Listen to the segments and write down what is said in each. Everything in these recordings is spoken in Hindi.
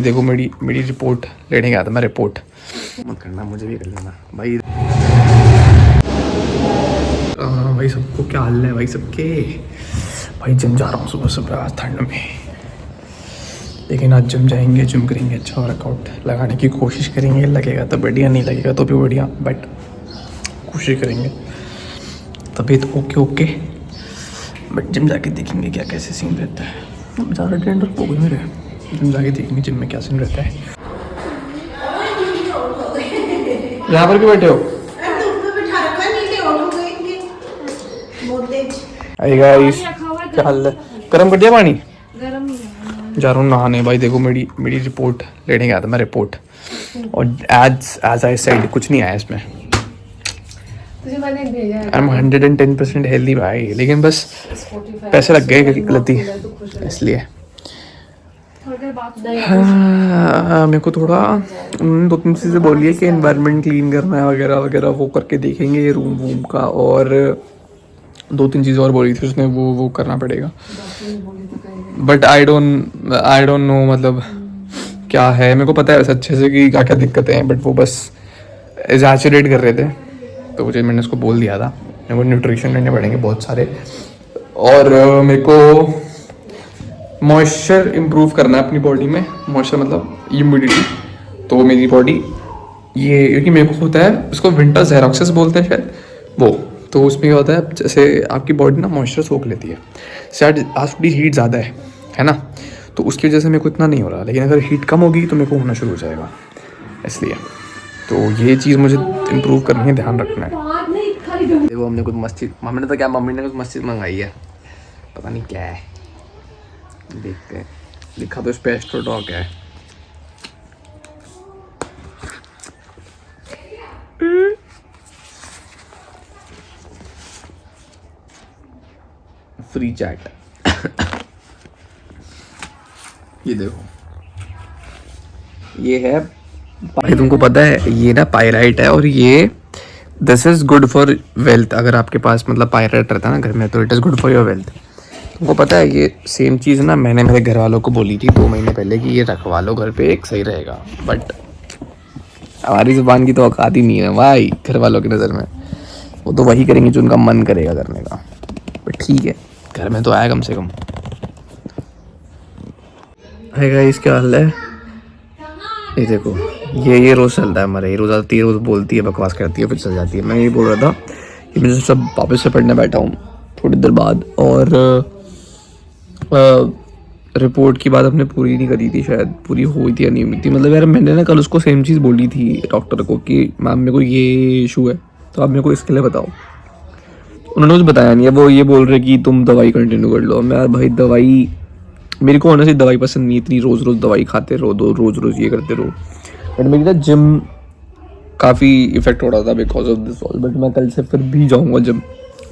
देखो मेरी मेरी रिपोर्ट लेने गया था मैं। रिपोर्ट मत करना, मुझे भी कर लेना भाई। भाई सबको क्या हाल है भाई सबके। भाई जिम जा रहा हूँ सुबह सुबह आज ठंड में, लेकिन आज जिम जाएंगे, जिम करेंगे, अच्छा वर्कआउट लगाने की कोशिश करेंगे। लगेगा तो बढ़िया, नहीं लगेगा तो भी बढ़िया, बट कोशिश करेंगे। तबीयत ओके ओके, बट जिम जाके देखेंगे क्या कैसे सीन रहता है। ज़्यादा ट्रेंड हो गई मेरे, जिम जाके देखेंगे जिम में क्या सीन रहता है। यहाँ पर क्यों बैठे हो? हाय गाइस, क्या हाल है? गर्म कर दिया पानी? जा रहा हूँ नहाने भाई। देखो मेरी मेरी रिपोर्ट लेने गया था मैं। रिपोर्ट, और एज आई सेड कुछ नहीं आया इसमें। आई एम 110% हेल्दी भाई, लेकिन बस पैसे लग गए गलती इसलिए। मेरे को थोड़ा 2-3 चीज़ें बोली है कि एनवायरनमेंट क्लीन करना है वगैरह वगैरह, वो करके देखेंगे रूम वूम का। और 2-3 चीज़ें और बोली थी उसने, वो करना पड़ेगा। बट आई डोंट नो मतलब क्या है। मेरे को पता है वैसे अच्छे से कि क्या क्या दिक्कतें हैं, बट वो बस एग्जैचुरेट कर रहे थे, तो मुझे मैंने उसको बोल दिया था। मेरे को न्यूट्रिशन लेने पड़ेंगे बहुत सारे, और मेरे को मॉइस्चर इम्प्रूव करना है अपनी बॉडी में। मॉइस्चर मतलब ह्यूमिडिटी। तो मेरी बॉडी ये, क्योंकि मेरे को होता है उसको विंटर ज़ेरोक्सिस बोलते हैं शायद वो। तो उसमें क्या होता है, जैसे आपकी बॉडी ना मॉइस्चर सोख लेती है। शायद आज थोड़ी हीट ज़्यादा है ना, तो उसकी वजह से मेरे को इतना नहीं हो रहा, लेकिन अगर हीट कम होगी तो मेरे को होना शुरू हो जाएगा, इसलिए। तो ये चीज़ मुझे इम्प्रूव करनी है, ध्यान रखना है। देखो हमने कुछ मस्जिद, मम्मी ने कुछ मस्जिद मंगाई है, पता नहीं क्या है, देखते हैं। लिखा तो इस पे एस्ट्रोडॉग है। Free chat. ये देखो, ये है भाई, तुमको पता है ये ना पायराइट है, और ये this is good for wealth. अगर आपके पास मतलब पायराइट रहता है ना घर में, तो it is good for your wealth. तुमको पता है ये सेम चीज़ ना मैंने मेरे घर वालों को बोली थी 2 महीने पहले कि ये रखवा लो घर पे, एक सही रहेगा। बट हमारी ज़ुबान की तो औकात ही नहीं है भाई घर वालों की नज़र में। वो तो वही करेंगे जो उनका मन करेगा करने का। बट ठीक है, घर में तो आया कम से कम। है गाइस, क्या हाल है? ये देखो, ये रोज़ चलता है हमारा। ये रोज़ आती है, रोज़ बोलती है, बकवास करती है, फिर चल जाती है। मैं ये बोल रहा था कि मैं सब वापस से पढ़ने बैठा हूँ थोड़ी देर बाद, और रिपोर्ट की बात अपने पूरी नहीं करी थी, शायद पूरी हुई थी या नहीं हुई थी। मतलब यार मैंने ना कल उसको सेम चीज़ बोली थी डॉक्टर को कि मैम मेरे को ये इशू है, तो आप मेरे को इसके लिए बताओ। उन्होंने कुछ बताया नहीं है। वो ये बोल रहे कि तुम दवाई कंटिन्यू कर लो। मैं यार भाई दवाई, मेरे को ऑनेस्टली दवाई पसंद नहीं, इतनी रोज़ रोज़ दवाई खाते रहो, रोज़ ये करते रहो। बट मेरी ना जिम काफ़ी इफेक्ट हो रहा था because of this all. But मैं कल से फिर भी जाऊँगा जिम।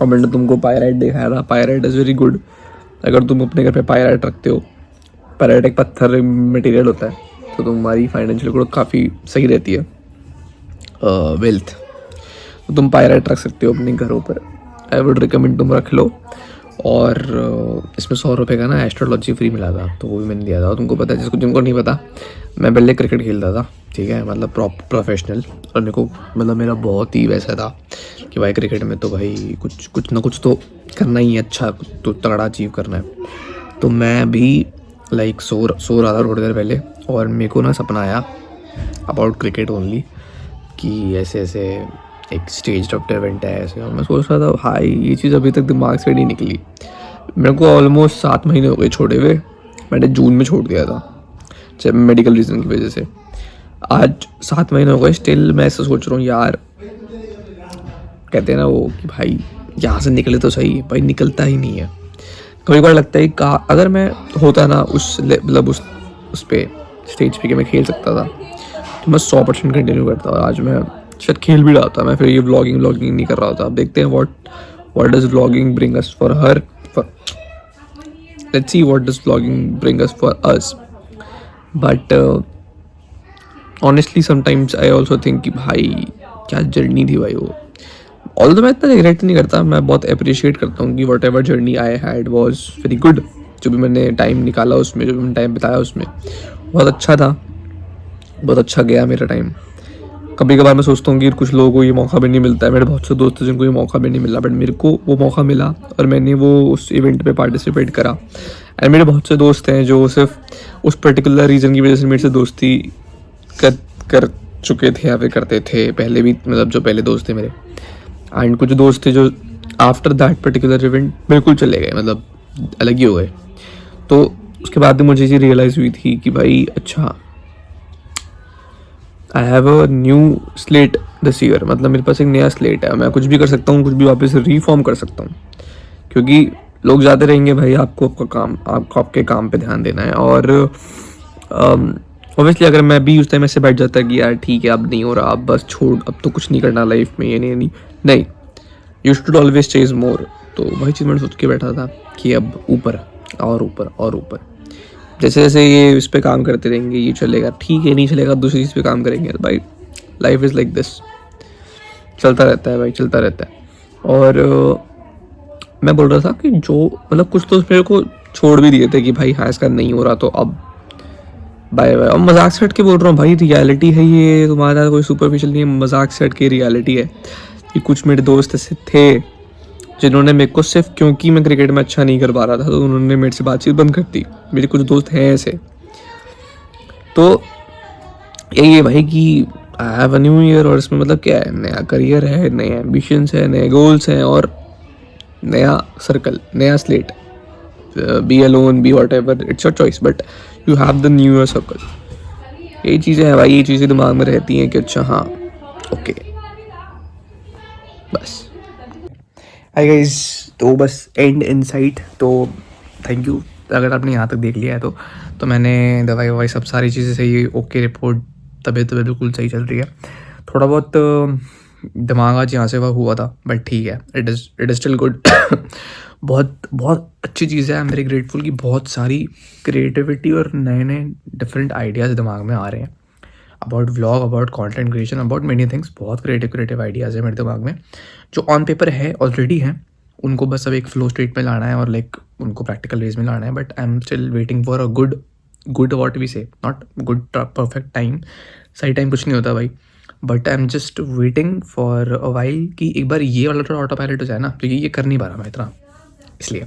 और मैंने तुमको पायराइट दिखाया था, पायराइट इज़ वेरी गुड। अगर तुम अपने घर पे पायराइट रखते हो, पायराइट एक पत्थर मटेरियल होता है, तो तुम्हारी फाइनेंशियल ग्रोथ काफ़ी सही रहती है, वेल्थ। तो तुम पायराइट रख सकते हो अपने घरों पर। आई वुड रिकमेंड तुम रख लो। और इसमें 100 रुपये का ना एस्ट्रोलॉजी फ्री मिला था, तो वो भी मैंने दिया था। तुमको पता है, जिनको नहीं पता, मैं पहले क्रिकेट खेलता था, ठीक है, मतलब प्रोफेशनल। और मेरे को मतलब मेरा बहुत ही वैसा था कि भाई क्रिकेट में तो भाई कुछ ना कुछ तो करना ही है, अच्छा तो तगड़ा अचीव करना है। तो मैं भी लाइक सो रहा था थोड़ी देर पहले, और मेरे को ना सपना आया अबाउट क्रिकेट ओनली, कि ऐसे ऐसे एक स्टेज इवेंट है ऐसे। और मैं सोच रहा था भाई ये चीज़ अभी तक दिमाग से नहीं निकली। मेरे को ऑलमोस्ट 7 महीने हो गए छोड़े हुए। मैंने जून में छोड़ दिया था, जब मेडिकल रीज़न की वजह से। आज 7 महीने हो गए, स्टिल मैं ऐसा सोच रहा हूँ यार, कहते हैं ना वो कि भाई यहाँ से निकले तो सही, भाई निकलता ही नहीं है। कभी कभार लगता है कि अगर मैं होता ना उस मतलब उस पे स्टेज पे कि मैं खेल सकता था, तो मैं 100% कंटिन्यू करता। और आज मैं शायद खेल भी रहा था, मैं फिर ये व्लॉगिंग नहीं कर रहा था। अब देखते हैं what does vlogging bring us for her, let's see what does vlogging bring us for us. But honestly sometimes I also think कि भाई क्या जर्नी थी भाई वो। ऑल्दो मैं इतना रिग्रेट नहीं करता, मैं बहुत अप्रिशिएट करता हूँ कि what ever journey I had was very good. जो भी मैंने टाइम निकाला उसमें, जो भी मैंने टाइम बिताया उसमें, बहुत अच्छा था, बहुत अच्छा गया मेरा टाइम। कभी कभार मैं सोचता हूँ कि कुछ लोगों को ये मौका भी नहीं मिलता है, मेरे बहुत से दोस्त हैं जिनको ये मौका भी नहीं मिला, बट मेरे को वो मौका मिला और मैंने वो उस इवेंट पे पार्टिसिपेट करा। एंड मेरे बहुत से दोस्त हैं जो सिर्फ उस पर्टिकुलर रीज़न की वजह से मेरे से दोस्ती कर कर चुके थे या फिर करते थे पहले भी, मतलब जो पहले दोस्त थे मेरे। एंड कुछ दोस्त थे जो आफ्टर दैट पर्टिकुलर इवेंट बिल्कुल चले गए, मतलब अलग ही हो गए। तो उसके बाद मुझे ये रियलाइज़ हुई थी कि भाई अच्छा, I have a new slate this year, मतलब मेरे पास एक नया स्लेट है, मैं कुछ भी कर सकता हूँ, कुछ भी वापस रीफॉर्म कर सकता हूँ। क्योंकि लोग जाते रहेंगे भाई, आपको आपका काम, आपको आपके काम पे ध्यान देना है। और ऑब्वियसली अगर मैं भी उस टाइम ऐसे बैठ जाता कि यार ठीक है अब नहीं हो रहा, अब बस छोड़, अब तो कुछ नहीं करना लाइफ में, ये नहीं, नहीं, यू शुड ऑलवेज चेज मोर। तो वही चीज़ मैंने सोच के बैठा था कि अब ऊपर और ऊपर और ऊपर, जैसे जैसे ये इस पे काम करते रहेंगे, ये चलेगा ठीक है, नहीं चलेगा दूसरी चीज़ पे काम करेंगे भाई। लाइफ इज़ लाइक दिस, चलता रहता है भाई, चलता रहता है। और मैं बोल रहा था कि जो मतलब कुछ तो मेरे को छोड़ भी दिए थे कि भाई हाँ इसका नहीं हो रहा तो अब बाय बाय। और मजाक से हट के बोल रहा हूँ भाई, रियलिटी है ये, तुम्हारा कोई सुपरफिशियल नहीं है, मजाक से हट के रियलिटी है कि कुछ मेरे दोस्त ऐसे थे जिन्होंने मेरे को सिर्फ क्योंकि मैं क्रिकेट में अच्छा नहीं कर पा रहा था तो उन्होंने मेरे से बातचीत बंद कर दी। मेरे कुछ दोस्त हैं ऐसे। तो यही है भाई कि I have a new year, और इसमें मतलब क्या है, नया करियर है, नए एम्बिशंस है, नए गोल्स हैं और नया सर्कल, नया slate. Be alone, be whatever, it's your choice, but you have the new year circle. यही चीज़ें हैं भाई, ये चीज़ें दिमाग में रहती हैं कि अच्छा हाँ ओके बस। हाय गाइस, तो बस एंड इन साइट। तो थैंक यू अगर आपने यहाँ तक देख लिया है तो मैंने दवाई ववाई सब सारी चीज़ें सही, ओके रिपोर्ट, तबीयत बिल्कुल सही चल रही है। थोड़ा बहुत दिमाग आज यहाँ से वह हुआ था, बट ठीक है, इट इज़ स्टिल गुड। बहुत बहुत अच्छी चीज़ है, आई एम वेरी ग्रेटफुल कि बहुत सारी क्रिएटिविटी और नए नए डिफरेंट आइडियाज़ दिमाग में आ रहे हैं about vlog, about content creation, about many things. बहुत क्रिएटिव आइडियाज़ है मेरे दिमाग में जो ऑन पेपर है, ऑलरेडी हैं, उनको बस अब एक फ्लो स्टेट में लाना है और लाइक उनको प्रैक्टिकल वेज में लाना है। But I am still waiting for a good what we say, not good perfect time, सही टाइम कुछ नहीं होता भाई, but I am just waiting for a while कि एक बार ये वाला थोड़ा ऑटो पायलट हो जाए ना, क्योंकि ये कर नहीं पा रहा मैं इतना, इसलिए